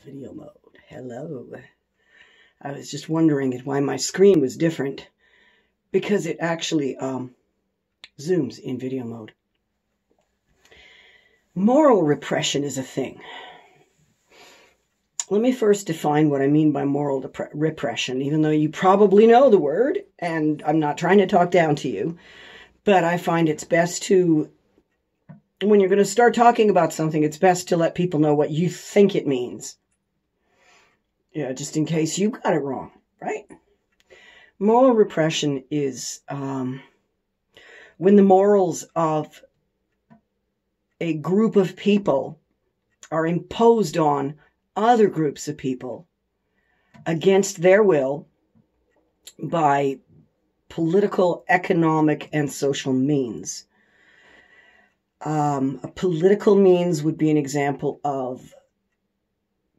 Video mode. Hello. I was just wondering why my screen was different, because it actually zooms in video mode. Moral repression is a thing. Let me first define what I mean by moral repression, even though you probably know the word, and I'm not trying to talk down to you, but I find it's best to, when you're going to start talking about something, it's best to let people know what you think it means. Yeah, just in case you got it wrong, right? Moral repression is when the morals of a group of people are imposed on other groups of people against their will by political, economic, and social means. A political means would be an example of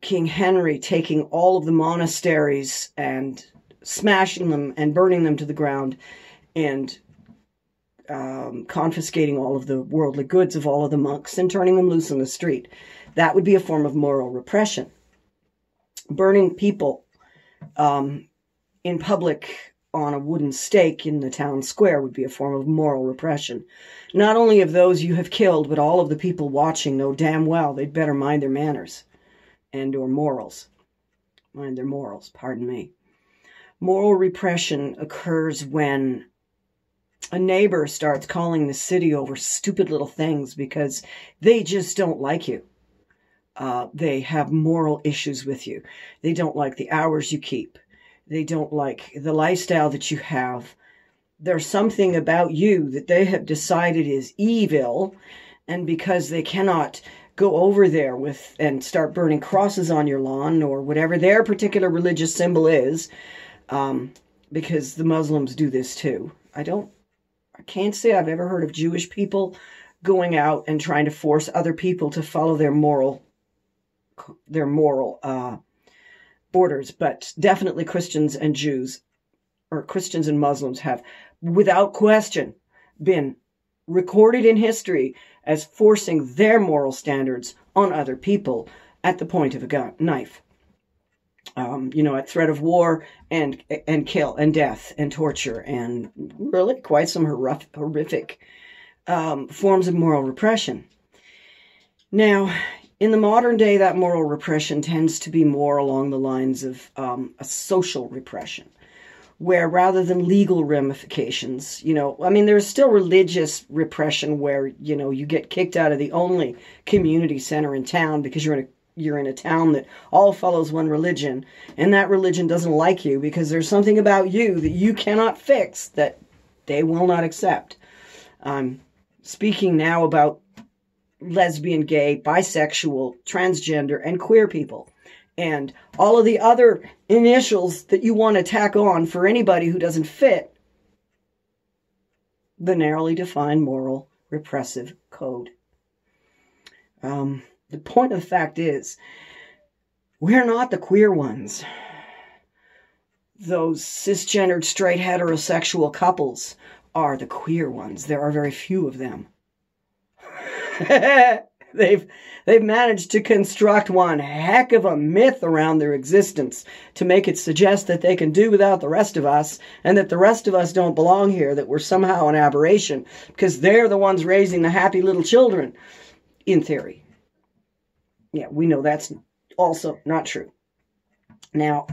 King Henry taking all of the monasteries and smashing them and burning them to the ground and confiscating all of the worldly goods of all of the monks and turning them loose on the street. That would be a form of moral repression. Burning people in public on a wooden stake in the town square would be a form of moral repression. Not only of those you have killed, but all of the people watching know damn well they'd better mind their manners and or morals. Mind their morals, pardon me. Moral repression occurs when a neighbor starts calling the city over stupid little things because they just don't like you. They have moral issues with you. They don't like the hours you keep. They don't like the lifestyle that you have. There's something about you that they have decided is evil, and because they cannot go over there with and start burning crosses on your lawn or whatever their particular religious symbol is, because the Muslims do this too. I can't say I've ever heard of Jewish people going out and trying to force other people to follow their moral borders, but definitely Christians and Jews, or Christians and Muslims, have, without question, been recorded in history as forcing their moral standards on other people at the point of a knife. At threat of war and kill and death and torture and really quite some horrific forms of moral repression. Now, in the modern day, that moral repression tends to be more along the lines of a social repression, where rather than legal ramifications, there's still religious repression where, you get kicked out of the only community center in town because you're in a town that all follows one religion, and that religion doesn't like you because there's something about you that you cannot fix that they will not accept. I'm speaking now about lesbian, gay, bisexual, transgender, and queer people, and all of the other initials that you want to tack on for anybody who doesn't fit the narrowly defined moral repressive code. The point of the fact is, we're not the queer ones. Those cisgendered, straight, heterosexual couples are the queer ones. There are very few of them. They've managed to construct one heck of a myth around their existence to make it suggest that they can do without the rest of us, and that the rest of us don't belong here, that we're somehow an aberration because they're the ones raising the happy little children, in theory. Yeah, we know that's also not true. Now,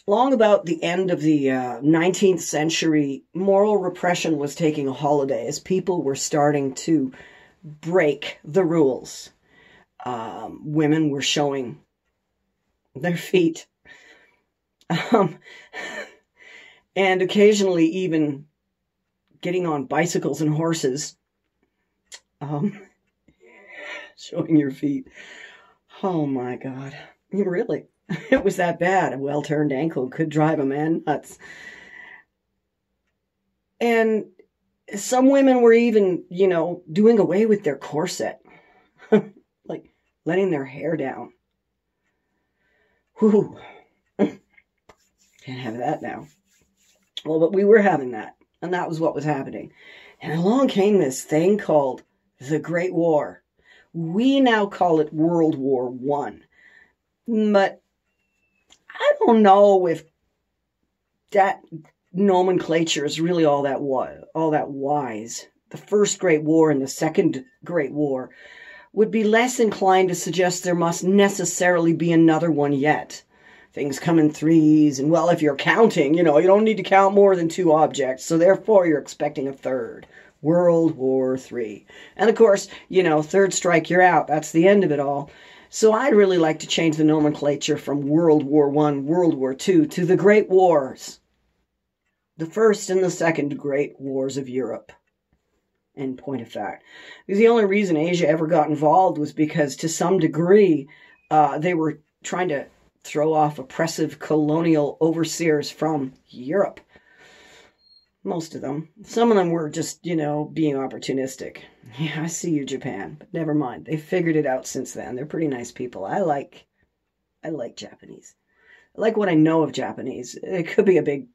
long about the end of the 19th century, moral repression was taking a holiday as people were starting to break the rules. Women were showing their feet. And occasionally even getting on bicycles and horses. Showing your feet. Oh my God. Really? It was that bad. A well-turned ankle could drive a man nuts. And some women were even, doing away with their corset. Like letting their hair down. Whew. Can't have that now. Well, but we were having that. And that was what was happening. And along came this thing called the Great War. We now call it World War I. But I don't know if that nomenclature is really all that wise. The First Great War and the Second Great War would be less inclined to suggest there must necessarily be another one yet. Things come in threes, and well, if you're counting, you don't need to count more than 2 objects, so therefore you're expecting a third. World War III. And of course, third strike, you're out. That's the end of it all. So I'd really like to change the nomenclature from World War I, World War II to the Great Wars. The First and the Second Great Wars of Europe. In point of fact. Because the only reason Asia ever got involved was because, to some degree, they were trying to throw off oppressive colonial overseers from Europe. Most of them. Some of them were just, being opportunistic. Yeah, I see you, Japan. But never mind. They figured it out since then. They're pretty nice people. I like Japanese. I like what I know of Japanese. It could be a big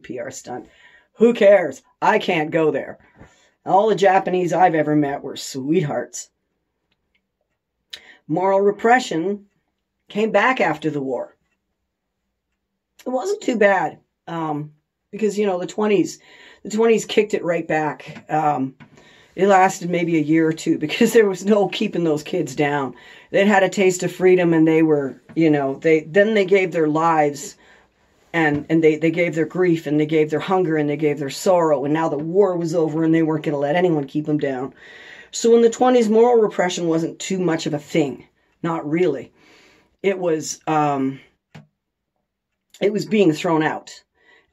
PR stunt. Who cares? I can't go there. All the Japanese I've ever met were sweethearts. Moral repression came back after the war. It wasn't too bad. Because, the 20s kicked it right back. It lasted maybe a year or two because there was no keeping those kids down. They'd had a taste of freedom, and they were, they gave their lives, and they gave their grief, and they gave their hunger, and they gave their sorrow, and now the war was over, and they weren't going to let anyone keep them down. So in the 20s, moral repression wasn't too much of a thing. Not really. It was being thrown out.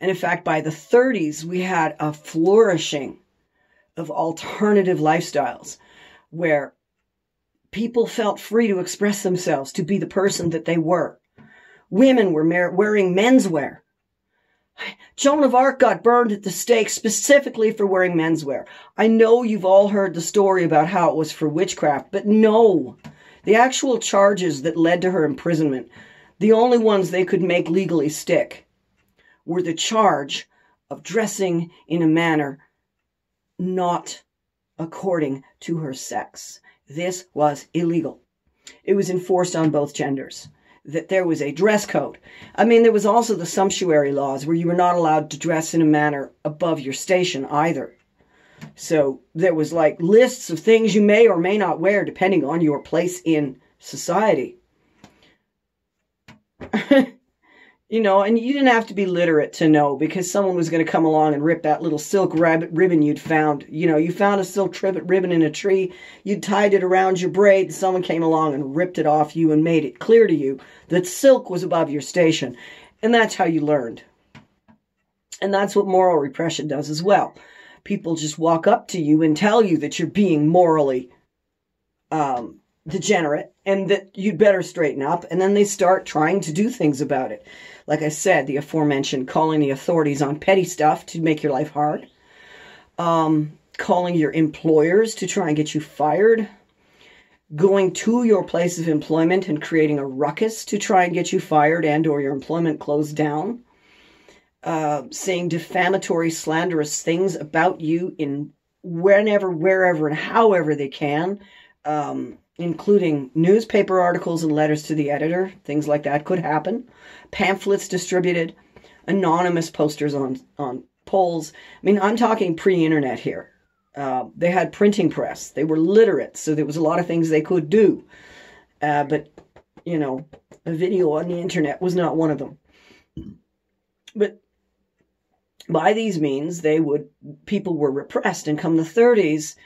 And in fact, by the 30s, we had a flourishing of alternative lifestyles where people felt free to express themselves, to be the person that they were. Women were wearing menswear. Joan of Arc got burned at the stake specifically for wearing menswear. I know you've all heard the story about how it was for witchcraft, but no. The actual charges that led to her imprisonment, the only ones they could make legally stick, were the charge of dressing in a manner not according to her sex. This was illegal. It was enforced on both genders. That there was a dress code. I mean, there was also the sumptuary laws where you were not allowed to dress in a manner above your station either. So there was like lists of things you may or may not wear depending on your place in society. And you didn't have to be literate to know, because someone was going to come along and rip that little silk ribbon you'd found. You found a silk ribbon in a tree, you'd tied it around your braid, someone came along and ripped it off you and made it clear to you that silk was above your station. And that's how you learned. And that's what moral repression does as well. People just walk up to you and tell you that you're being morally degenerate and that you'd better straighten up. And then they start trying to do things about it. Like I said, the aforementioned calling the authorities on petty stuff to make your life hard. Calling your employers to try and get you fired. Going to your place of employment and creating a ruckus to try and get you fired and or your employment closed down. Saying defamatory, slanderous things about you in whenever, wherever, and however they can. Including newspaper articles and letters to the editor. Things like that could happen. Pamphlets distributed. Anonymous posters on poles. I mean, I'm talking pre-internet here. They had printing press. They were literate, so there was a lot of things they could do. But, a video on the internet was not one of them. But by these means, people were repressed. And come the 30s,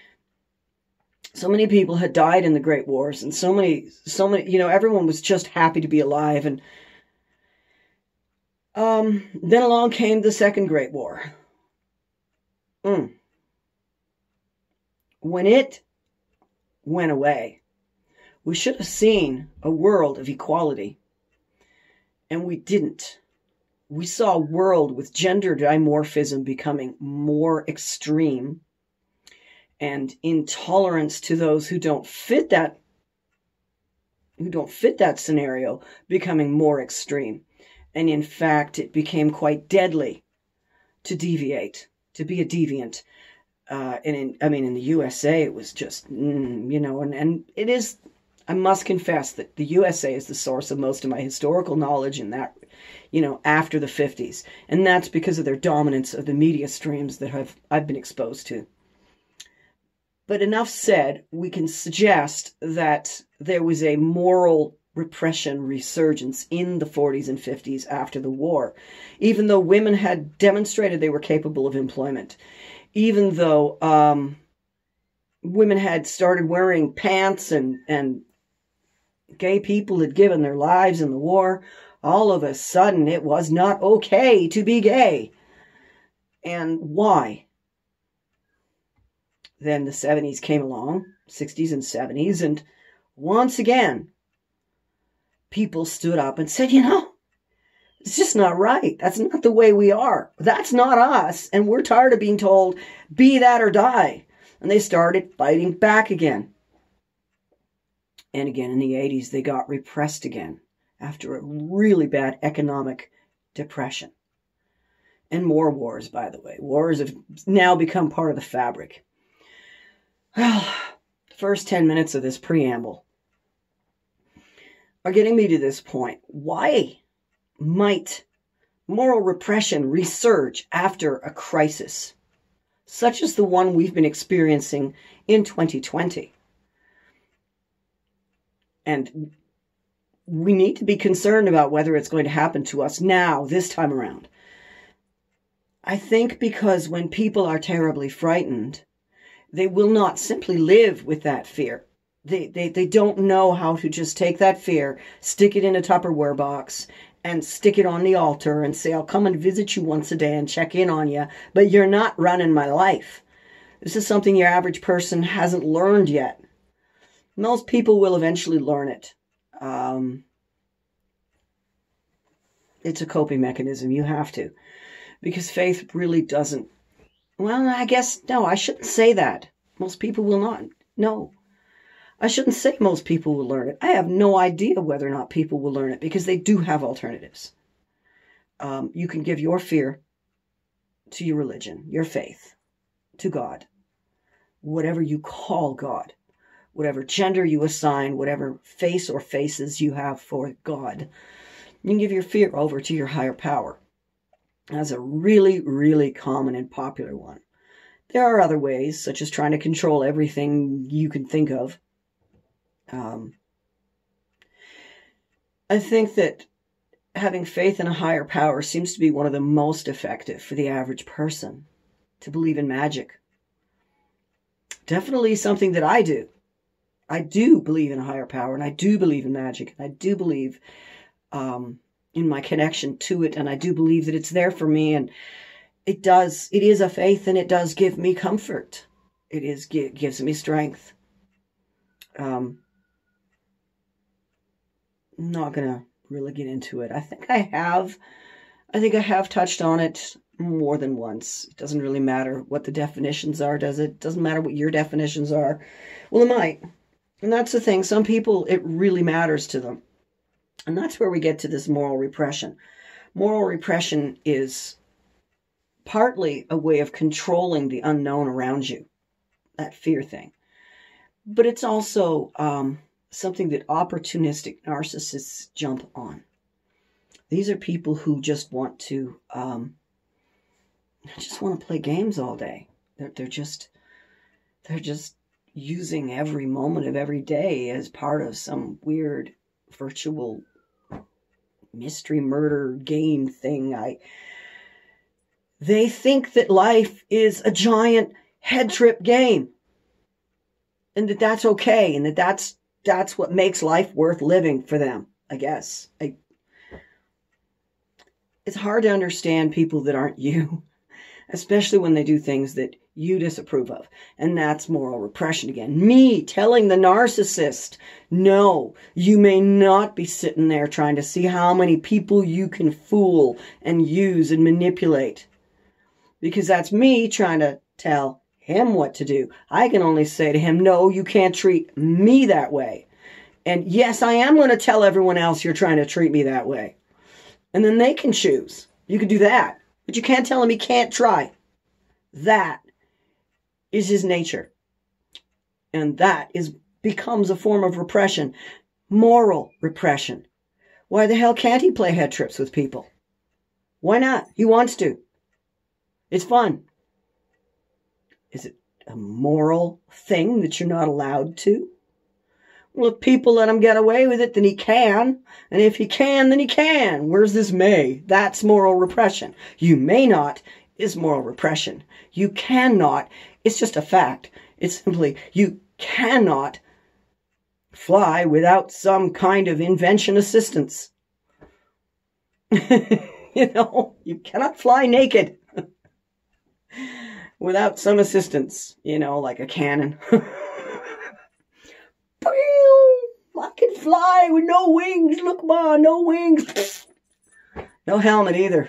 so many people had died in the Great Wars, and so many, everyone was just happy to be alive. And then along came the Second Great War. When it went away, we should have seen a world of equality, and we didn't. We saw a world with gender dimorphism becoming more extreme, and intolerance to those who don't fit that scenario becoming more extreme. And in fact, it became quite deadly to deviate, to be a deviant. In the USA, it was just, and it is, I must confess that the USA is the source of most of my historical knowledge in that, after the 50s. And that's because of their dominance of the media streams that I've been exposed to. But enough said, we can suggest that there was a moral repression resurgence in the 40s and 50s after the war, even though women had demonstrated they were capable of employment, even though women had started wearing pants and gay people had given their lives in the war. All of a sudden, it was not okay to be gay. And why? Then the 70s came along, 60s and 70s, and once again, people stood up and said, it's just not right. That's not the way we are. That's not us. And we're tired of being told, be that or die. And they started fighting back again. And again, in the 80s, they got repressed again after a really bad economic depression. And more wars, by the way. Wars have now become part of the fabric. Well, the first 10 minutes of this preamble are getting me to this point. Why might moral repression resurge after a crisis, such as the one we've been experiencing in 2020? And we need to be concerned about whether it's going to happen to us now, this time around. I think because when people are terribly frightened, they will not simply live with that fear. They don't know how to just take that fear, stick it in a Tupperware box, and stick it on the altar and say, I'll come and visit you once a day and check in on you, but you're not running my life. This is something your average person hasn't learned yet. Most people will eventually learn it. It's a coping mechanism. You have to. Because faith really doesn't. Well, I guess, no, I shouldn't say that. Most people will not. No. I shouldn't say most people will learn it. I have no idea whether or not people will learn it because they do have alternatives. You can give your fear to your religion, your faith, to God. Whatever you call God. Whatever gender you assign, whatever face or faces you have for God. You can give your fear over to your higher power. That's a really, really common and popular one. There are other ways, such as trying to control everything you can think of. I think that having faith in a higher power seems to be one of the most effective for the average person. To believe in magic. Definitely something that I do. I do believe in a higher power, and I do believe in magic, and I do believe in my connection to it, and I do believe that it's there for me, and it is a faith, and it does give me comfort. It gives me strength. I'm not gonna really get into it. I think I have touched on it more than once. It doesn't really matter what the definitions are, does it? It doesn't matter what your definitions are. Well, it might. And that's the thing. Some people, it really matters to them. And that's where we get to this moral repression. Moral repression is partly a way of controlling the unknown around you, that fear thing. But it's also something that opportunistic narcissists jump on. These are people who just want to play games all day. They're just using every moment of every day as part of some weird virtual mystery murder game thing. They think that life is a giant head trip game, and that's okay, and that's what makes life worth living for them, I guess. It's hard to understand people that aren't you, especially when they do things that you disapprove of. And that's moral repression again. Me telling the narcissist, no, you may not be sitting there trying to see how many people you can fool and use and manipulate. Because that's me trying to tell him what to do. I can only say to him, no, you can't treat me that way. And yes, I am going to tell everyone else you're trying to treat me that way. And then they can choose. You can do that. But you can't tell him he can't try. That is his nature. And that is becomes a form of repression. Moral repression. Why the hell can't he play head trips with people? Why not? He wants to. It's fun. Is it a moral thing that you're not allowed to? Well, if people let him get away with it, then he can. And if he can, then he can. Where's this may? That's moral repression. You may not is moral repression. You cannot. It's just a fact. It's simply, you cannot fly without some kind of invention assistance. You know, you cannot fly naked without some assistance, you know, like a cannon. I can fly with no wings. Look, Ma, no wings. No helmet either.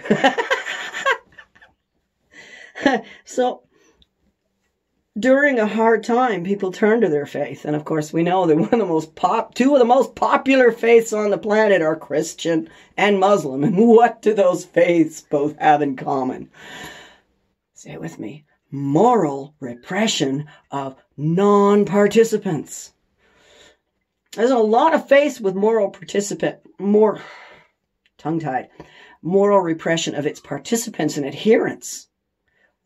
So, during a hard time, people turn to their faith. And of course, we know that two of the most popular faiths on the planet are Christian and Muslim. And what do those faiths both have in common? Say it with me. Moral repression of non-participants. There's a lot of faiths with moral repression of its participants and adherents.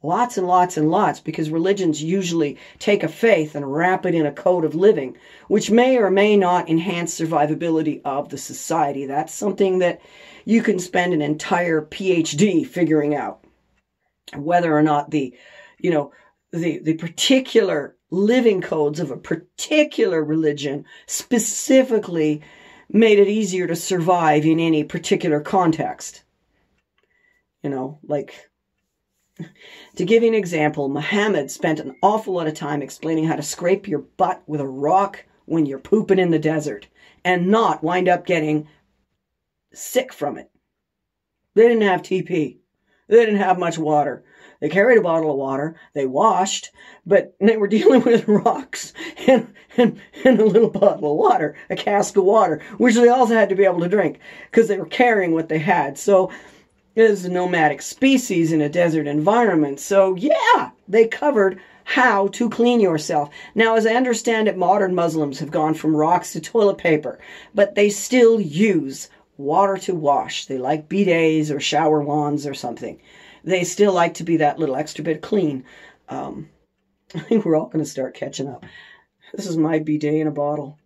Lots and lots and lots, because religions usually take a faith and wrap it in a code of living, which may or may not enhance survivability of the society. That's something that you can spend an entire PhD figuring out. Whether or not the particular living codes of a particular religion specifically made it easier to survive in any particular context. You know, like, to give you an example, Muhammad spent an awful lot of time explaining how to scrape your butt with a rock when you're pooping in the desert and not wind up getting sick from it. They didn't have TP. They didn't have much water. They carried a bottle of water, they washed, but they were dealing with rocks and a little bottle of water, a cask of water, which they also had to be able to drink because they were carrying what they had. So it is a nomadic species in a desert environment. So yeah, they covered how to clean yourself. Now, as I understand it, modern Muslims have gone from rocks to toilet paper, but they still use water to wash. They like bidets or shower wands or something. They still like to be that little extra bit clean. I think we're all going to start catching up. This is my bidet in a bottle.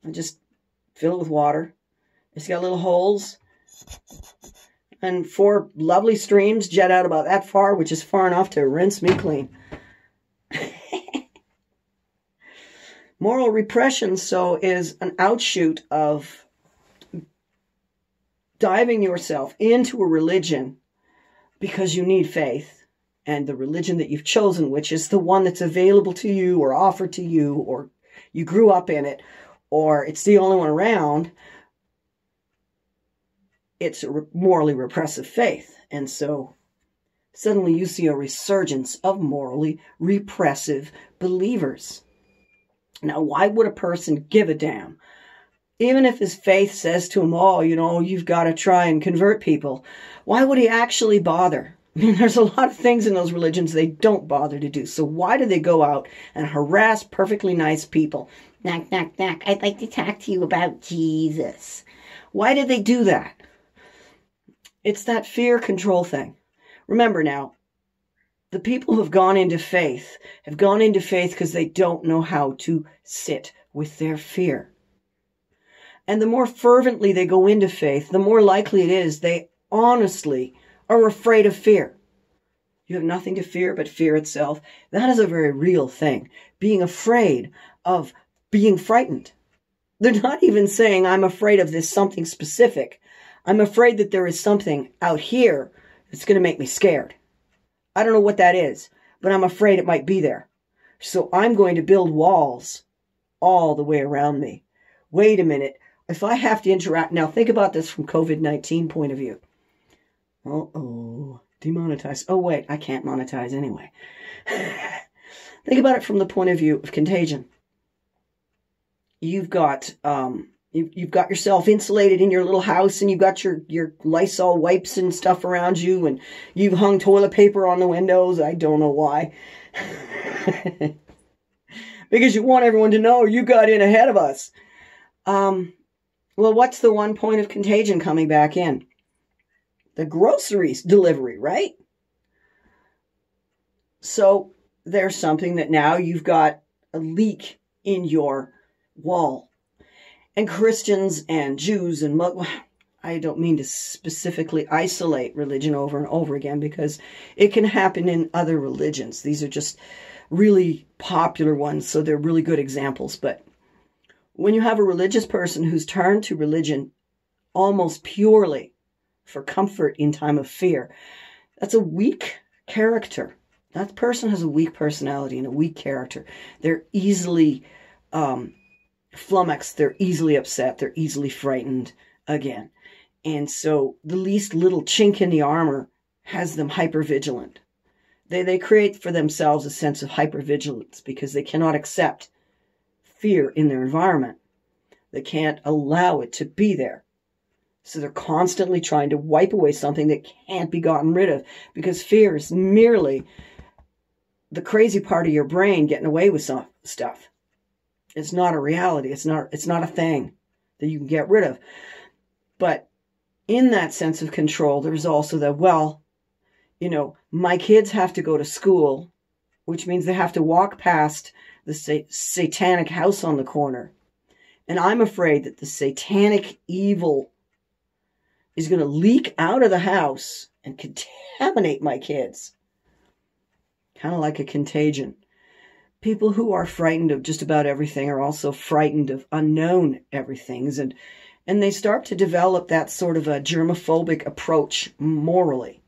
I just fill it with water. It's got little holes. And 4 lovely streams jet out about that far, which is far enough to rinse me clean. Moral repression, so, is an outshoot of diving yourself into a religion because you need faith, and the religion that you've chosen, which is the one that's available to you or offered to you, or you grew up in it, or it's the only one around, it's a morally repressive faith. And so suddenly you see a resurgence of morally repressive believers. Now, why would a person give a damn? Even if his faith says to him, oh, you know, you've got to try and convert people, why would he actually bother? I mean, there's a lot of things in those religions they don't bother to do. So why do they go out and harass perfectly nice people? Knock, knock, knock. I'd like to talk to you about Jesus. Why do they do that? It's that fear control thing. Remember now, the people who have gone into faith because they don't know how to sit with their fear. And the more fervently they go into faith, the more likely it is they honestly are afraid of fear. You have nothing to fear but fear itself. That is a very real thing. Being afraid of being frightened. They're not even saying, I'm afraid of this something specific. I'm afraid that there is something out here that's going to make me scared. I don't know what that is, but I'm afraid it might be there. So I'm going to build walls all the way around me. Wait a minute. If I have to interact, now think about this from COVID-19 point of view. Uh-oh, demonetize. Oh, wait, I can't monetize anyway. Think about it from the point of view of contagion. You've got yourself insulated in your little house, and you've got your Lysol wipes and stuff around you, and you've hung toilet paper on the windows. I don't know why. because you want everyone to know you got in ahead of us. Well, what's the one point of contagion coming back in? The groceries delivery, right? So there's something that now you've got a leak in your wall. And Christians and Jews and I don't mean to specifically isolate religion over and over again, because it can happen in other religions. These are just really popular ones, so they're really good examples. But when you have a religious person who's turned to religion almost purely for comfort in time of fear, that's a weak character. That person has a weak personality and a weak character. They're easily flummoxed. They're easily upset. They're easily frightened again. And so the least little chink in the armor has them hypervigilant. They create for themselves a sense of hypervigilance because they cannot accept fear in their environment. They can't allow it to be there. So they're constantly trying to wipe away something that can't be gotten rid of, because fear is merely the crazy part of your brain getting away with some stuff. It's not a reality. It's not a thing that you can get rid of. But in that sense of control, there's also the, well, you know, my kids have to go to school, which means they have to walk past the satanic house on the corner. And I'm afraid that the satanic evil is going to leak out of the house and contaminate my kids. Kind of like a contagion. People who are frightened of just about everything are also frightened of unknown everythings. And they start to develop that sort of a germophobic approach morally.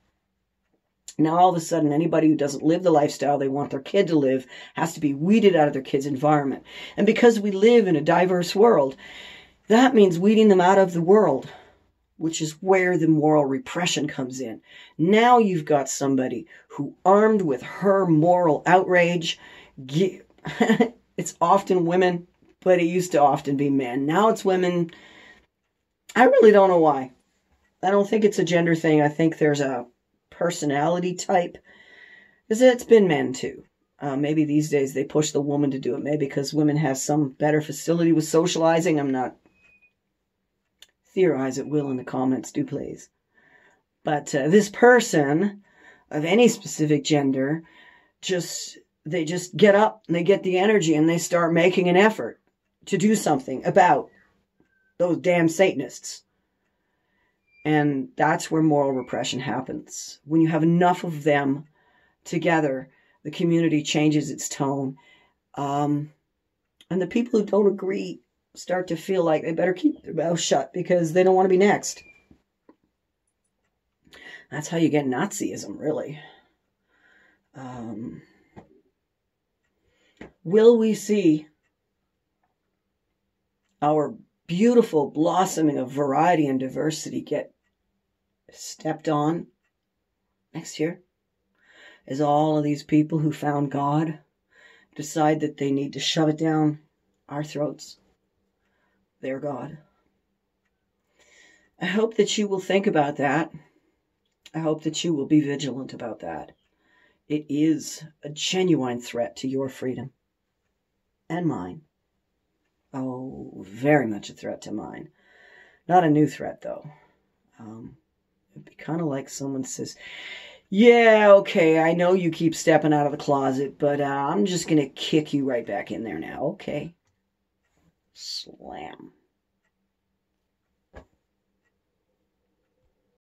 Now, all of a sudden, anybody who doesn't live the lifestyle they want their kid to live has to be weeded out of their kid's environment. And because we live in a diverse world, that means weeding them out of the world, which is where the moral repression comes in. Now you've got somebody who, armed with her moral outrage, it's often women, but it used to often be men. Now it's women. I really don't know why. I don't think it's a gender thing. I think there's a personality type. Because it's been men too. Maybe these days they push the woman to do it. Maybe because women have some better facility with socializing. I'm not. Theorize at will in the comments, do please. But this person of any specific gender, they just get up and they get the energy and they start making an effort to do something about those damn Satanists. And that's where moral repression happens. When you have enough of them together, the community changes its tone. And the people who don't agree start to feel like they better keep their mouth shut because they don't want to be next. That's how you get Nazism, really. Will we see our beautiful blossoming of variety and diversity get stepped on next year? As all of these people who found God decide that they need to shove it down our throats? Their God. I hope that you will think about that. I hope that you will be vigilant about that. It is a genuine threat to your freedom and mine. Oh, very much a threat to mine. Not a new threat, though. It'd be kind of like someone says, yeah, okay, I know you keep stepping out of the closet, but I'm just going to kick you right back in there now, okay? Slam.